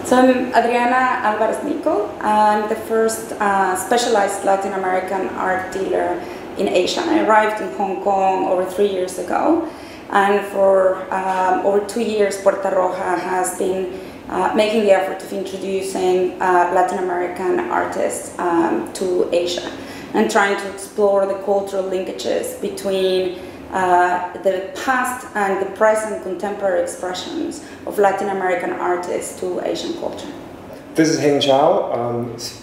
So I'm Adriana Alvarez-Nichol. I'm the first specialized Latin American art dealer in Asia. I arrived in Hong Kong over 3 years ago, and for over 2 years Puerta Roja has been making the effort of introducing Latin American artists to Asia and trying to explore the cultural linkages between the past and the present contemporary expressions of Latin American artists to Asian culture. This is Hing Chao,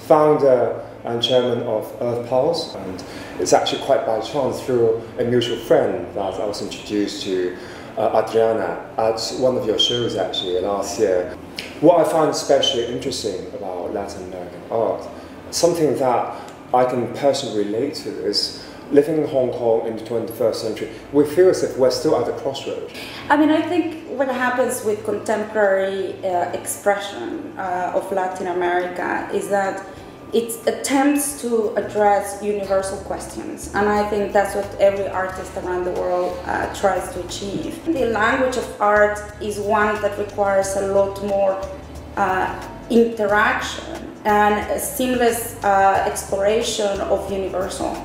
founder and chairman of Earthpulse, and it's actually quite by chance through a mutual friend that I was introduced to Adriana at one of your shows actually last year. What I find especially interesting about Latin American art, something that I can personally relate to, is living in Hong Kong in the 21st century, we feel as if we're still at the crossroads. I mean, I think what happens with contemporary expression of Latin America is that it attempts to address universal questions, and I think that's what every artist around the world tries to achieve. The language of art is one that requires a lot more interaction and a seamless exploration of universal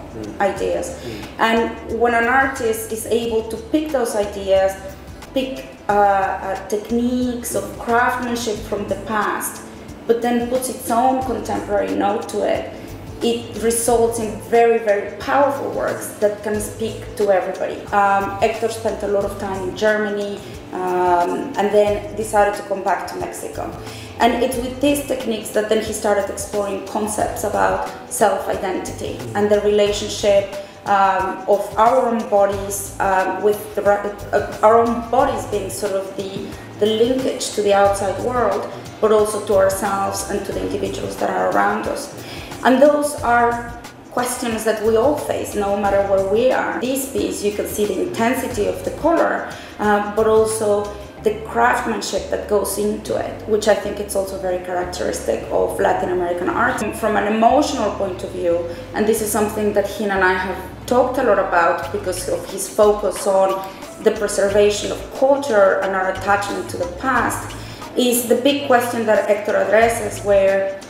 ideas. And when an artist is able to pick those ideas, pick techniques of craftsmanship from the past, but then puts its own contemporary note to it, it results in very, very powerful works that can speak to everybody. Hector spent a lot of time in Germany and then decided to come back to Mexico. And it's with these techniques that then he started exploring concepts about self-identity and the relationship of our own bodies with our own bodies being sort of the linkage to the outside world, but also to ourselves and to the individuals that are around us. And those are questions that we all face, no matter where we are. This piece, you can see the intensity of the color, but also the craftsmanship that goes into it, which I think it's also very characteristic of Latin American art. From an emotional point of view, and this is something that he and I have talked a lot about because of his focus on the preservation of culture and our attachment to the past, is the big question that Hector addresses, where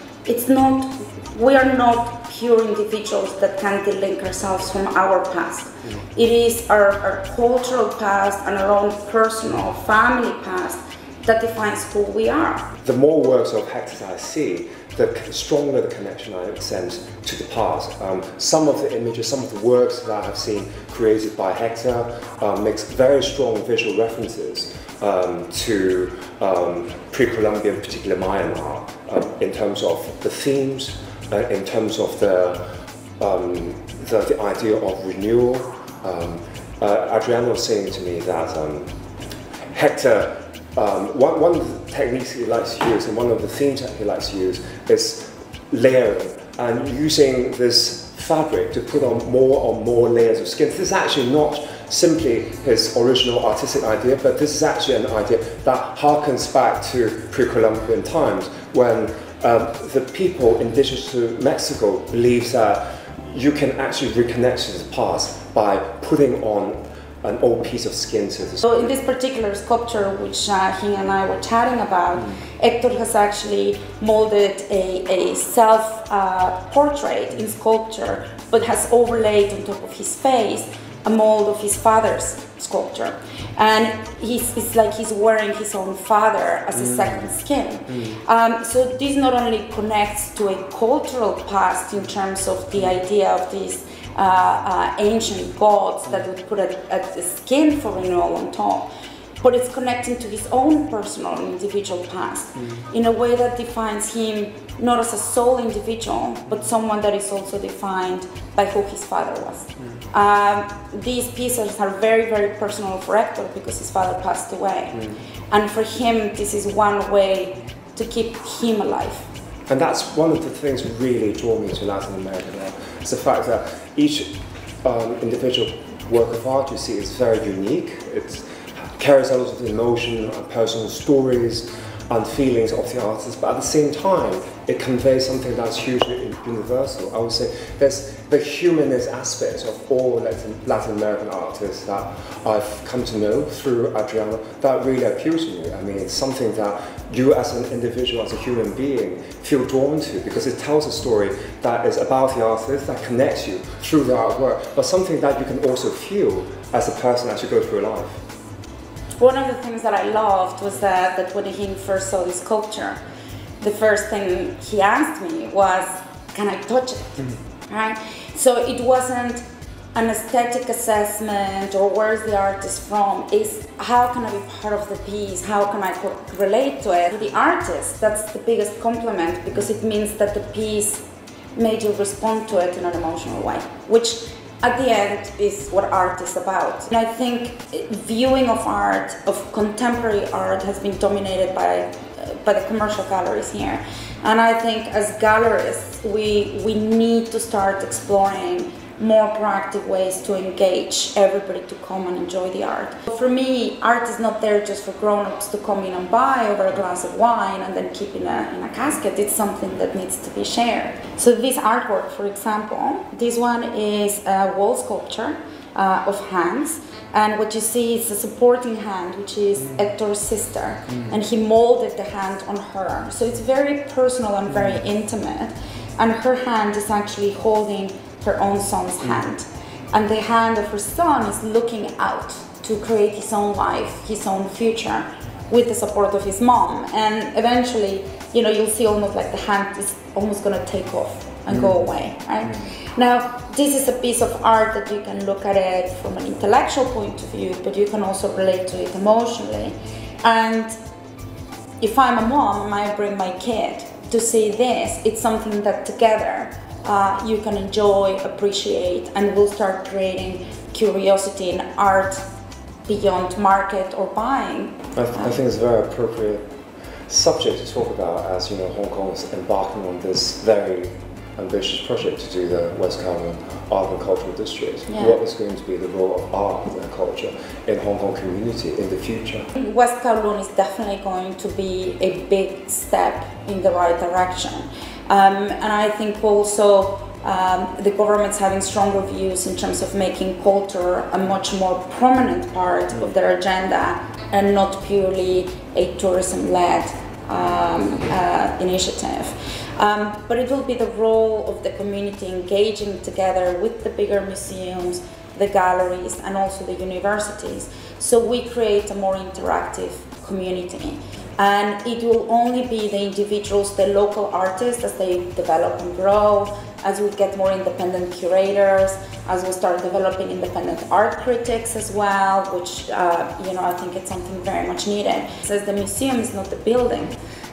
we are not pure individuals that can delink ourselves from our past. It is our cultural past and our own personal family past that defines who we are. The more works of Hector I see, the stronger the connection I sense to the past. Some of the images, some of the works that I have seen created by Hector makes very strong visual references to pre-Columbian, particularly Mayan art, in terms of the themes, in terms of the idea of renewal. Adriana was saying to me that Hector, one of the techniques he likes to use and one of the themes that he likes to use is layering and using this fabric to put on more layers of skin. This is actually not simply his original artistic idea, but this is actually an idea that harkens back to pre-Columbian times when the people indigenous to Mexico believe that you can actually reconnect to the past by putting on an old piece of skin to the skin. So in this particular sculpture, which Hing and I were chatting about, Hector has actually molded a self-portrait in sculpture, but has overlaid on top of his face a mold of his father's sculpture. And it's like he's wearing his own father as a second skin. So this not only connects to a cultural past in terms of the idea of these ancient gods that would put a skin for renewal on top, but it's connecting to his own personal and individual past in a way that defines him not as a sole individual, but someone that is also defined by who his father was. These pieces are very, very personal for Hector because his father passed away. And for him, this is one way to keep him alive. And that's one of the things that really draw me to Latin American art. It's the fact that each individual work of art you see is very unique. It carries a lot of emotion, personal stories, and feelings of the artist, but at the same time, it conveys something that's hugely universal. I would say there's the humanist aspect of all Latin American artists that I've come to know through Adriana that really appeal to me. I mean, it's something that you as an individual, as a human being, feel drawn to because it tells a story that is about the artist, that connects you through the artwork, but something that you can also feel as a person as you go through life. One of the things that I loved was that when Hing first saw this sculpture, the first thing he asked me was, can I touch it? Right? So it wasn't an aesthetic assessment or where's the artist from, it's how can I be part of the piece, how can I relate to it. The artist, that's the biggest compliment because it means that the piece made you respond to it in an emotional way, which at the end is what art is about. And I think viewing of art, of contemporary art, has been dominated by the commercial galleries here. And I think as gallerists, we need to start exploring more proactive ways to engage everybody to come and enjoy the art. For me, art is not there just for grown-ups to come in and buy over a glass of wine and then keep in a casket. It's something that needs to be shared. So this artwork, for example, this one is a wall sculpture of hands, and what you see is a supporting hand, which is Hector's sister, and he molded the hand on her. So it's very personal and very intimate, and her hand is actually holding her own son's hand, and the hand of her son is looking out to create his own life, his own future, with the support of his mom. And eventually, you know, you'll see almost like the hand is almost going to take off and go away, right? Now, this is a piece of art that you can look at it from an intellectual point of view, but you can also relate to it emotionally. And if I'm a mom, I bring my kid to see this. It's something that together you can enjoy, appreciate, and will start creating curiosity in art beyond market or buying. I think it's a very appropriate subject to talk about as, you know, Hong Kong is embarking on this very ambitious project to do the West Kowloon Art and Cultural District. Yeah. What is going to be the role of art and culture in Hong Kong community in the future? West Kowloon is definitely going to be a big step in the right direction. And I think also the government's having stronger views in terms of making culture a much more prominent part of their agenda and not purely a tourism-led initiative. But it will be the role of the community engaging together with the bigger museums, the galleries, and also the universities. So we create a more interactive community. And it will only be the individuals, the local artists, as they develop and grow, as we get more independent curators, as we start developing independent art critics as well, which, you know, I think it's something very much needed. It says the museum is not the building,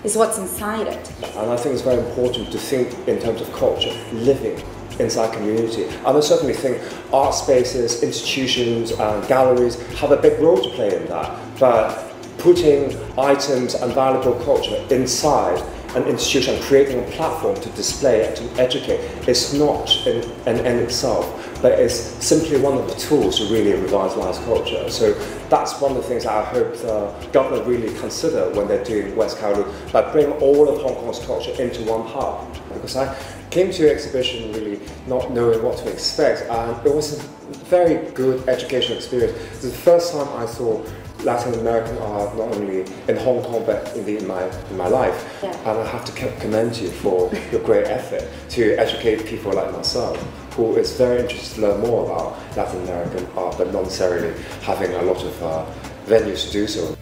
it's what's inside it. And I think it's very important to think in terms of culture, living inside community. And I certainly think art spaces, institutions, and galleries have a big role to play in that. But putting items and valuable culture inside an institution and creating a platform to display it, to educate, is not an end itself, but it's simply one of the tools to really revitalise culture. So that's one of the things that I hope the government really consider when they're doing West Kowloon, like bring all of Hong Kong's culture into one hub. Because I came to the exhibition really not knowing what to expect, and it was a very good educational experience. It was the first time I saw Latin American art, not only in Hong Kong but in my life. Yeah. And I have to commend you for your great effort to educate people like myself, who is very interested to learn more about Latin American art, but not necessarily having a lot of venues to do so.